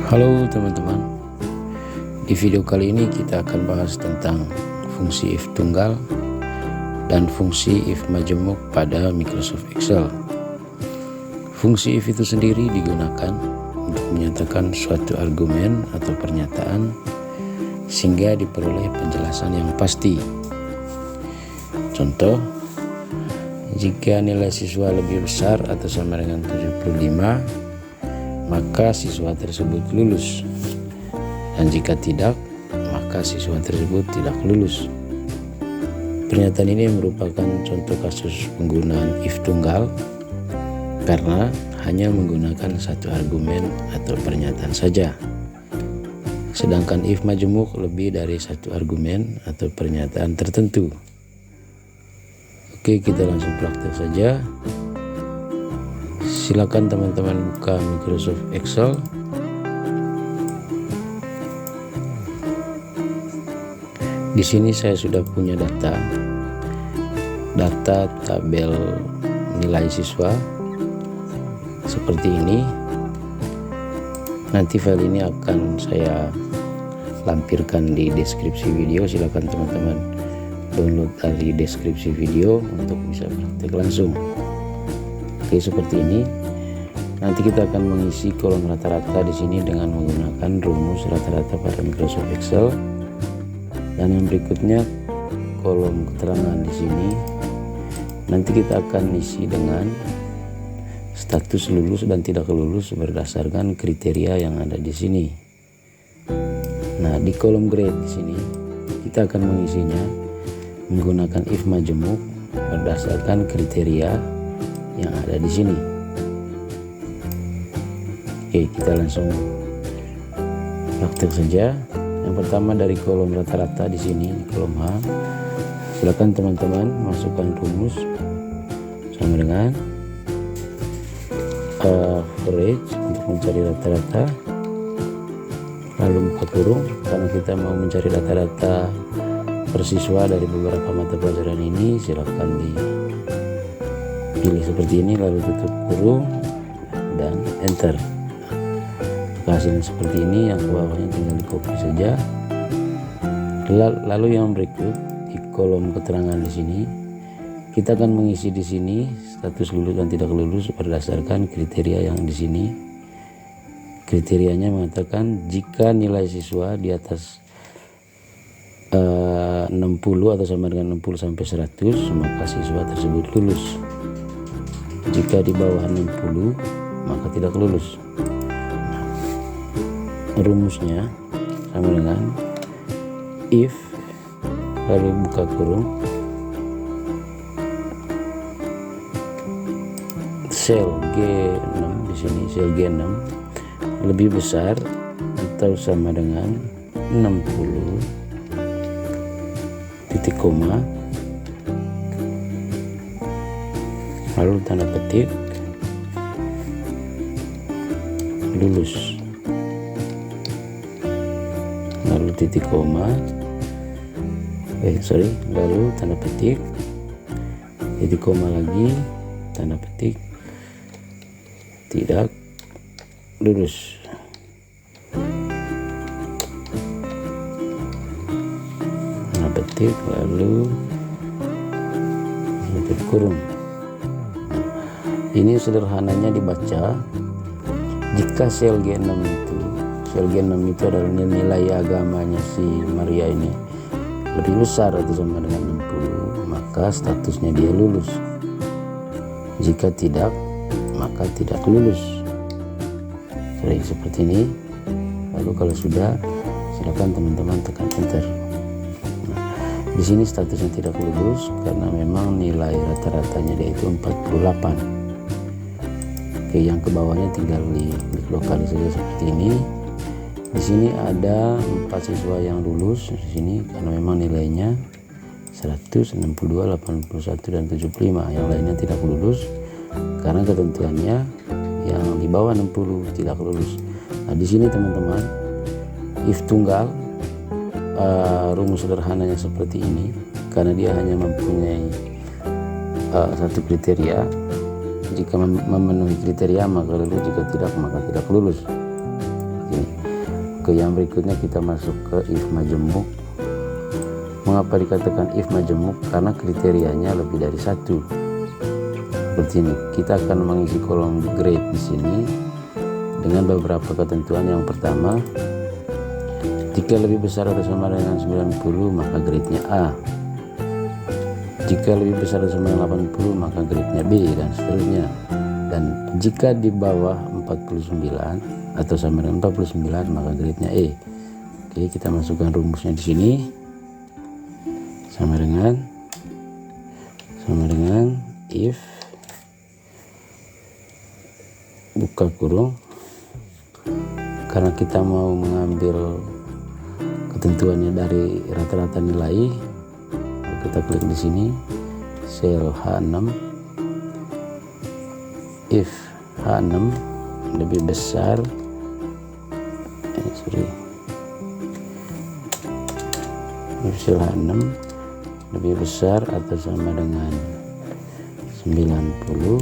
Halo teman-teman, di video kali ini kita akan bahas tentang fungsi if tunggal dan fungsi if majemuk pada Microsoft Excel. Fungsi if itu sendiri digunakan untuk menyatakan suatu argumen atau pernyataan sehingga diperoleh penjelasan yang pasti. Contoh, jika nilai siswa lebih besar atau sama dengan 75, maka siswa tersebut lulus, dan jika tidak, maka siswa tersebut tidak lulus. Pernyataan ini merupakan contoh kasus penggunaan if tunggal karena hanya menggunakan satu argumen atau pernyataan saja. Sedangkan if majemuk lebih dari satu argumen atau pernyataan tertentu. Oke, kita langsung praktek saja. Silakan teman-teman buka Microsoft Excel. Di sini saya sudah punya data tabel nilai siswa seperti ini. Nanti file ini akan saya lampirkan di deskripsi video. Silakan teman-teman download dari deskripsi video untuk bisa praktek langsung. Oke, seperti ini. Nanti kita akan mengisi kolom rata-rata di sini dengan menggunakan rumus rata-rata pada Microsoft Excel. Dan yang berikutnya kolom keterangan di sini. Nanti kita akan isi dengan status lulus dan tidak lulus berdasarkan kriteria yang ada di sini. Nah, di kolom grade di sini kita akan mengisinya menggunakan if majemuk berdasarkan kriteria yang ada di sini. Oke, kita langsung praktek saja. Yang pertama dari kolom rata-rata di sini, di kolom H. Silakan teman-teman masukkan rumus sama dengan average untuk mencari rata-rata, lalu buka kurung karena kita mau mencari rata-rata persiswa dari beberapa mata pelajaran ini. Silakan dipilih seperti ini, lalu tutup kurung dan enter. Hasilnya seperti ini, yang bawahnya tinggal di copy saja. Lalu yang berikut di kolom keterangan di sini kita akan mengisi di sini status lulus dan tidak lulus berdasarkan kriteria yang di sini. Kriterianya mengatakan jika nilai siswa di atas 60 atau sama dengan 60 sampai 100, maka siswa tersebut lulus. Jika di bawah 60, maka tidak lulus. Rumusnya sama dengan if, lalu buka kurung, sel G6 di sini, sel G6 lebih besar atau sama dengan 60, titik koma, lalu tanda petik, lulus, lalu titik koma, lalu tanda petik, titik koma lagi, tanda petik, tidak lulus. Tanda petik, lalu tutup kurung. Ini sederhananya dibaca, jika sel G6 itu adalah nilai agamanya si Maria ini lebih besar atau sama dengan 60, maka statusnya dia lulus. Jika tidak, maka tidak lulus. Seperti ini. Lalu kalau sudah, silakan teman-teman tekan enter. Di sini statusnya tidak lulus karena memang nilai rata-ratanya dia itu 48. Oke, yang ke bawahnya tinggal klik lokal saja seperti ini. Di sini ada 4 siswa yang lulus di sini karena memang nilainya 100, 62, 81 dan 75. Yang lainnya tidak lulus karena ketentuannya yang di bawah 60 tidak lulus. Nah, di sini teman-teman, if tunggal rumus sederhananya seperti ini karena dia hanya mempunyai satu kriteria. Jika memenuhi kriteria maka lulus, jika tidak maka tidak lulus. ini. Oke, yang berikutnya kita masuk ke if majemuk. Mengapa dikatakan if majemuk? Karena kriterianya lebih dari satu. Seperti ini, kita akan mengisi kolom grade di sini dengan beberapa ketentuan. Yang pertama, jika lebih besar atau sama dengan 90 maka grade-nya A. Jika lebih besar atau sama dengan 80 maka grade-nya B, dan seterusnya. Dan jika di bawah 49 atau sama dengan 49 maka grade-nya E. Oke, kita masukkan rumusnya di sini. Sama dengan if buka kurung, karena kita mau mengambil ketentuannya dari rata-rata nilai, kita klik di sini sel H6. If H6 lebih besar if sel H6 lebih besar atau sama dengan 90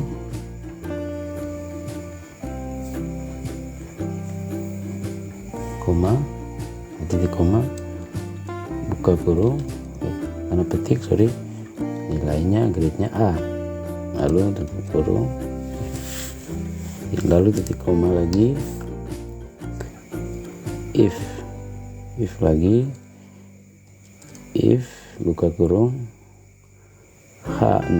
titik koma buka kurung tanda petik nilainya grade-nya A, lalu tutup kurung, lalu titik koma lagi, if lagi, if buka kurung H6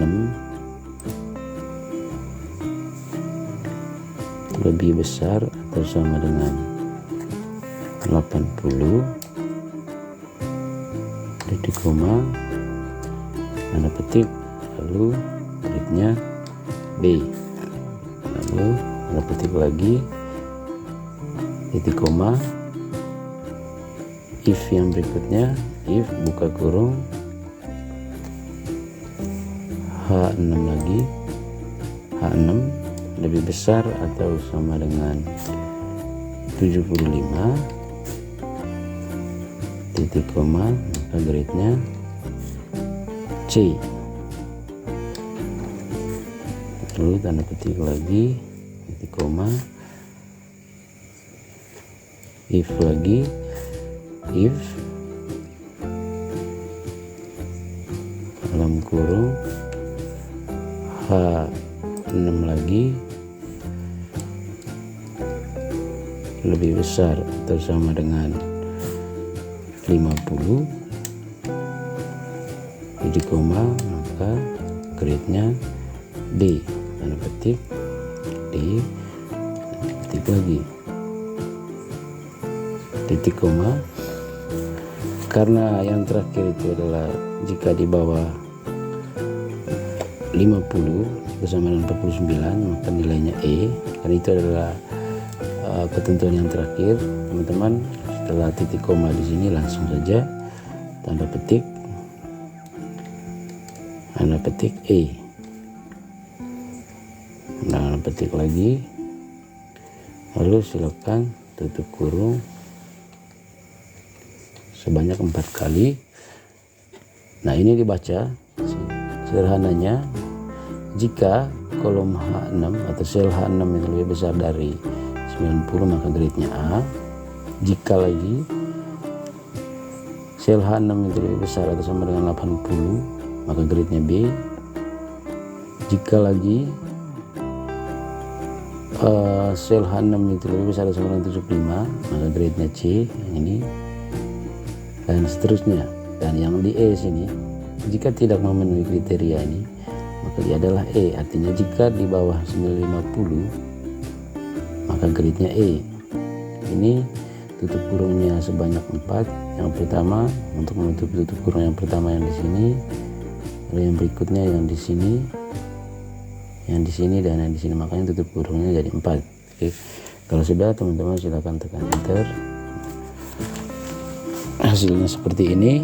lebih besar atau sama dengan 80 titik koma tanda petik, lalu grade-nya B, lalu tanda petik lagi titik koma, if yang berikutnya, if buka kurung H6 lagi, H6 lebih besar atau sama dengan 75 titik koma, maka grade-nya C, lalu tanda petik lagi titik koma, if lagi, if dalam kurung H6 lagi lebih besar atau sama dengan 50 titik koma, maka grade-nya D, tanda petik D, tanda petik lagi titik koma. Karena yang terakhir itu adalah jika di bawah 50 bersama dengan 49 maka nilainya E, karena itu adalah ketentuan yang terakhir. Teman-teman, setelah titik koma di sini langsung saja tanda petik E, tanda petik lagi, lalu silakan tutup kurung sebanyak 4 kali. Nah, ini dibaca sederhananya, jika kolom H6 atau sel H6 yang lebih besar dari 90 maka grade-nya A. Jika lagi sel H6 itu lebih besar atau sama dengan 80 maka grade-nya B. Jika lagi sel H6 itu lebih besar atau sama dengan 75 maka grade-nya C, yang ini, dan seterusnya. Dan yang di E sini, jika tidak memenuhi kriteria ini maka dia adalah E, artinya jika di bawah 950 maka grade-nya E. Ini tutup kurungnya sebanyak 4. Yang pertama untuk menutup tutup kurung yang pertama yang di sini, lalu yang berikutnya yang di sini, yang di sini, dan yang di sini, makanya tutup kurungnya jadi 4. Oke. Kalau sudah, teman-teman silakan tekan enter. Hasilnya seperti ini.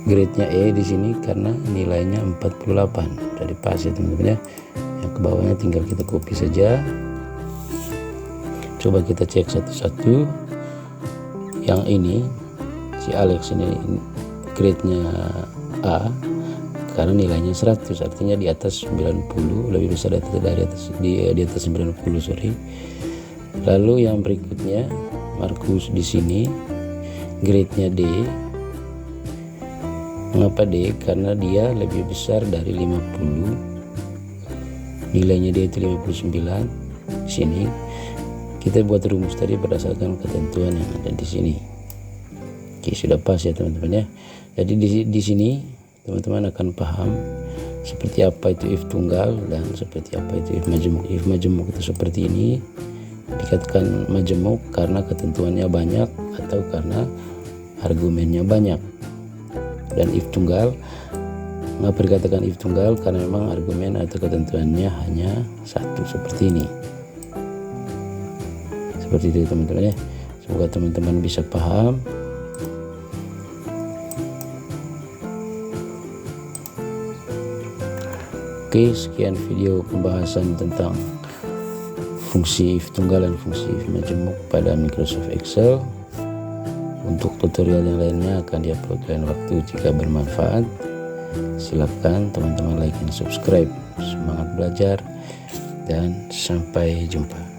Grade-nya E di sini karena nilainya 48. Jadi pas ya teman-teman ya. Yang ke bawahnya tinggal kita copy saja. Coba kita cek satu-satu. Yang ini si Alex ini grade-nya A karena nilainya 100, artinya di atas 90, lebih besar di atas 90, sorry. Lalu yang berikutnya, Markus di sini grade-nya D. Mengapa D? Karena dia lebih besar dari 50. Nilainya dia itu 59. Di sini kita buat rumus tadi berdasarkan ketentuan yang ada di sini. Oke, sudah pas ya teman-teman ya. Jadi di sini teman-teman akan paham seperti apa itu if tunggal dan seperti apa itu if majemuk. If majemuk itu seperti ini, dikatakan majemuk karena ketentuannya banyak atau karena argumennya banyak. Dan if tunggal, mengapa dikatakan if tunggal? Karena memang argumen atau ketentuannya hanya satu, seperti ini. Seperti itu teman-teman ya. Semoga teman-teman bisa paham. Oke, sekian video pembahasan tentang fungsi if tunggal dan fungsi if majemuk pada Microsoft Excel. Untuk tutorial yang lainnya akan diupload lain waktu. Jika bermanfaat, silakan teman-teman like dan subscribe. Semangat belajar dan sampai jumpa.